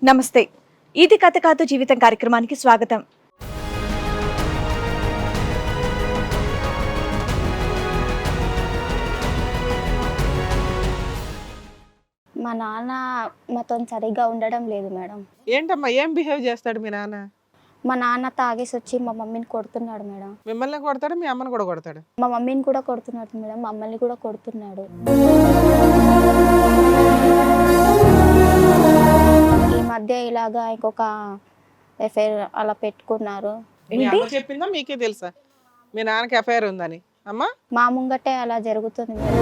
నమస్తే. ఇది కథ కాదు జీవితం కార్యక్రమానికి స్వాగతం. మా నాన్న మాతో సరిగ్గా ఉండడం లేదు మేడం. ఏంటమ్మా, ఏం బిహేవ్ చేస్తాడు మీ నాన్న? మా నాన్న తాగేసి వచ్చి మా మమ్మీని కొడుతున్నాడు మేడం. మిమ్మల్ని కొడతాడు, మీ అమ్మని కూడా కొడతాడు? మా మమ్మీని కూడా కొడుతున్నాడు మేడం, మమ్మల్ని కూడా కొడుతున్నాడు. ఈ మధ్య ఇలాగా ఇంకొక ఎఫ్ఐఆర్ అలా పెట్టుకున్నారు. మీ అమ్మ చెప్పిందా మీకే తెలుసా మీ నాన్నకి ఎఫ్ఐఆర్ ఉందని? అమ్మా, మా ముంగటే అలా జరుగుతుంది మేడం.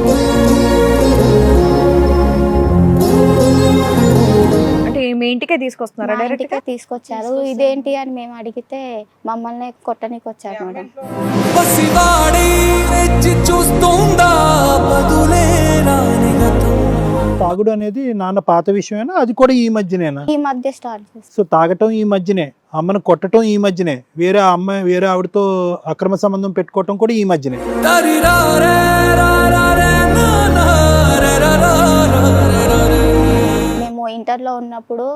అంటే మీ ఇంటికే తీసుకొస్తున్నారా? మా డైరెక్ట్ ఇంటికే తీసుకొచ్చారు. ఇదేంటి అని మేము అడిగితే మమ్మల్ని కొట్టనికి వచ్చారు మేడం. తాగుడు అనేది నాన్న పాత విషయమేనా? అది కూడా ఈ మధ్యనేనా? ఈ మధ్య స్టార్ట్ చేస్తాం. సో తాగటం ఈ మధ్యనే, అమ్మను కొట్టడం ఈ మధ్యనే, వేరే అమ్మాయి వేరే ఆవిడతో అక్రమ సంబంధం పెట్టుకోవటం కూడా ఈ మధ్యనే. మేము ఇంటర్లో ఉన్నప్పుడు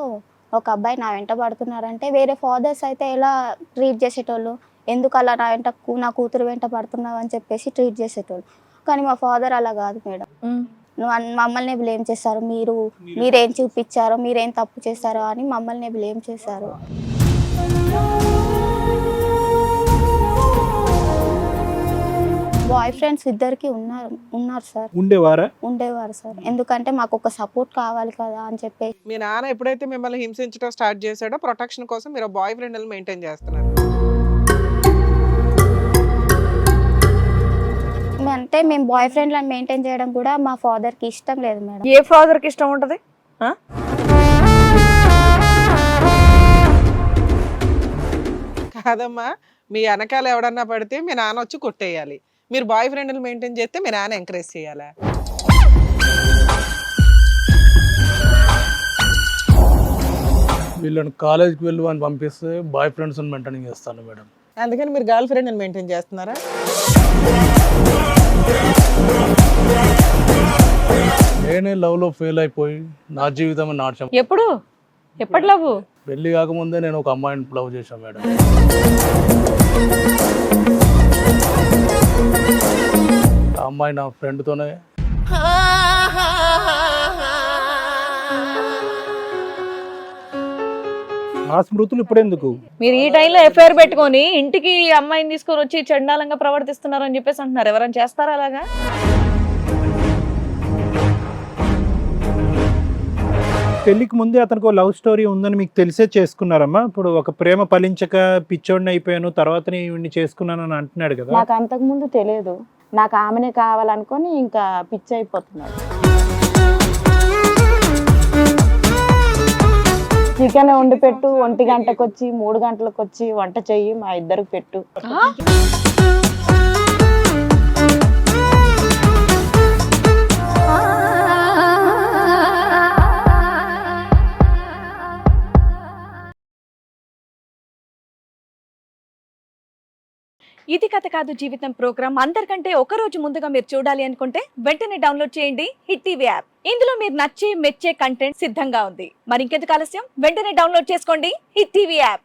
ఒక అబ్బాయి నా వెంట పడుతున్నారంటే వేరే ఫాదర్స్ అయితే ఎలా ట్రీట్ చేసేటోళ్ళు, ఎందుకు అలా నా కూతురు వెంట పడుతున్నావు అని చెప్పేసి ట్రీట్ చేసేటోళ్ళు. కానీ మా ఫాదర్ అలా కాదు మేడం. మమ్మల్ని బ్లేమ్ చేస్తారు. మీరేం చూపించారో, మీరేం తప్పు చేశారో అని మమ్మల్ని బ్లేమ్ చేశారు. బాయ్ ఫ్రెండ్స్ ఇద్దరికి ఉన్నారు సార్. ఉండేవారు సార్. ఎందుకంటే మాకు ఒక సపోర్ట్ కావాలి కదా అని చెప్పేసి. మీ నాన్న ఎప్పుడైతే మిమ్మల్ని హింసించడం స్టార్ట్ చేశాడో ప్రొటెక్షన్ కోసం మీరు బాయ్ ఫ్రెండ్ మెయింటైన్ చేస్తున్నారు. అంటే మేము బాయ్ ఫ్రెండ్లను మెయింటైన్ చేయడం కూడా మా ఫాదర్కి ఇష్టం లేదు మేడం. ఏ ఫాదర్కి ఇష్టం ఉంటది? కాదమ్మా, మీ వెనకాల ఎవడన్నా పడితే మీ నాన్న వచ్చి కొట్టేయాలి, మీరు బాయ్ ఫ్రెండ్ మెయింటైన్ చేస్తే మీ నాన్న ఎంకరేజ్ చేయాలా? వీళ్ళని కాలేజ్కి వెళ్ళి అని పంపిస్తే బాయ్ ఫ్రెండ్స్ మెయింటైన్ చేస్తాను మేడం. అందుకని మీరు గర్ల్ ఫ్రెండ్ మెయింటైన్ చేస్తున్నారా? నేనే లవ్లో ఫెయిల్ అయిపోయి నా జీవితం నాశనం. ఎప్పటి లవ్? పెళ్లి కాకముందే నేను ఒక అమ్మాయిని లవ్ చేశాను మేడం. ఆ అమ్మాయి నా ఫ్రెండ్తోనే. ఆ స్మృతులు ఇప్పుడెందుకు? మీరు ఈ టైంలో ఎఫ్ఐఆర్ పెట్టుకొని ఇంటికి అమ్మాయిని తీసుకొని వచ్చి చండాలంగా ప్రవర్తిస్తున్నారు అని చెప్పేసి అంటున్నారు. ఎవరైనా చేస్తారా అలాగా? పెళ్లికి ముందే అతనికి లవ్ స్టోరీ ఉందని మీకు తెలిసే చేసుకున్నారమ్మా? ఇప్పుడు ఒక ప్రేమ ఫలించక పిచ్చోడిని అయిపోయాను తర్వాత ఇవన్నీ చేసుకున్నాను అని అంటున్నాడు కదా. నాకు అంతకు ముందు తెలియదు. నాకు ఆమెనే కావాలనుకొని ఇంకా పిచ్చి అయిపోతున్నాడు. చికెన్ వండి పెట్టు, 1 గంటకు వచ్చి 3 గంటలకు వచ్చి వంట చెయ్యి, మా ఇద్దరికి పెట్టు. ఇది కథ కాదు జీవితం ప్రోగ్రామ్ అందరికంటే ఒక రోజు ముందుగా మీరు చూడాలి అనుకుంటే వెంటనే డౌన్లోడ్ చేయండి హిట్ టీవీ యాప్. ఇందులో మీరు నచ్చే మెచ్చే కంటెంట్ సిద్ధంగా ఉంది. మరి ఇంకెందుకు ఆలస్యం, వెంటనే డౌన్లోడ్ చేసుకోండి హిట్ టీవీ యాప్.